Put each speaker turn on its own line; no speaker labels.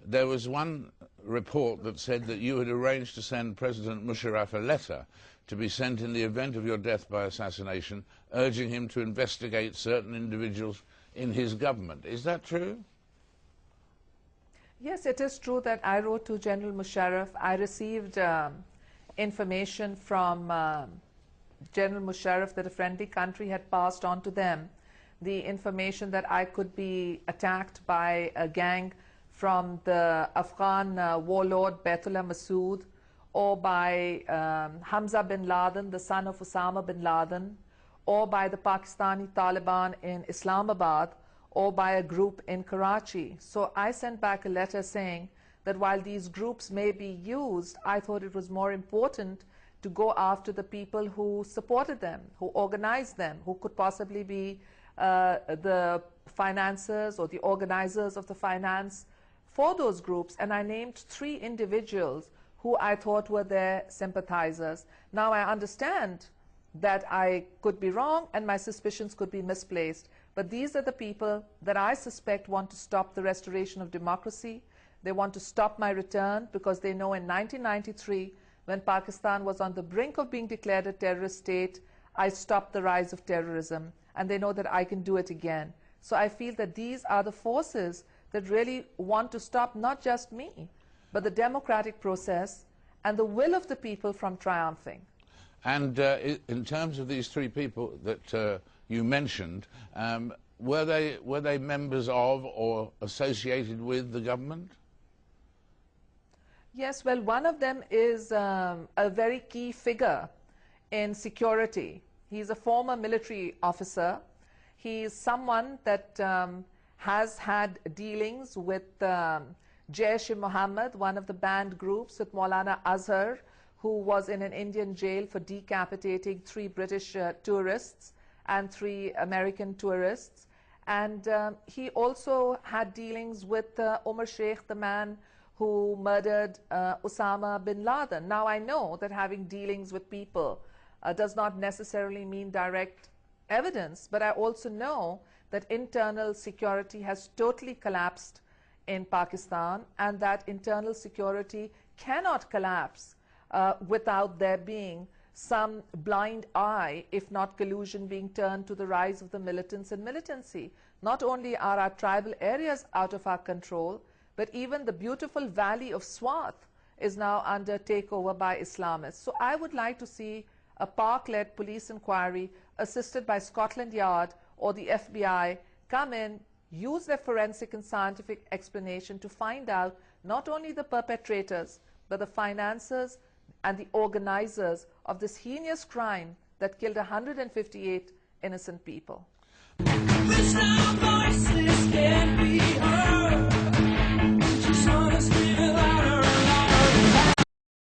There was one report that said that you had arranged to send President Musharraf a letter to be sent in the event of your death by assassination, urging him to investigate certain individuals in his government. Is that true?
Yes, it is true that I wrote to General Musharraf. I received information from General Musharraf that a friendly country had passed on to them the information that I could be attacked by a gang from the Afghan warlord Baitullah Masood, or by Hamza bin Laden, the son of Osama bin Laden, or by the Pakistani Taliban in Islamabad, or by a group in Karachi. So I sent back a letter saying that while these groups may be used, I thought it was more important to go after the people who supported them, who organized them, who could possibly be the financiers or the organizers of the finance for those groups. And I named 3 individuals who I thought were their sympathizers. Now I understand that I could be wrong and my suspicions could be misplaced, but these are the people that I suspect want to stop the restoration of democracy. They want to stop my return because they know in 1993, when Pakistan was on the brink of being declared a terrorist state, I stopped the rise of terrorism, and they know that I can do it again. So I feel that these are the forces that really want to stop not just me, but the democratic process and the will of the people from triumphing.
And in terms of these 3 people that you mentioned, were they members of or associated with the government?
Yes, well, one of them is a very key figure in security. He's a former military officer. He is someone that has had dealings with Jaish-e-Mohammed, one of the banned groups, with Maulana Azhar, who was in an Indian jail for decapitating 3 British tourists and 3 American tourists. And he also had dealings with Umar Sheikh, the man who murdered Osama bin Laden. Now I know that having dealings with people does not necessarily mean direct evidence, but I also know that internal security has totally collapsed in Pakistan, and that internal security cannot collapse without there being some blind eye, if not collusion, being turned to the rise of the militants and militancy. Not only are our tribal areas out of our control, but even the beautiful valley of Swat is now under takeover by Islamists. So I would like to see a Pak-led police inquiry assisted by Scotland Yard or the FBI come in, use their forensic and scientific explanation to find out not only the perpetrators, but the financiers and the organizers of this heinous crime that killed 158 innocent people.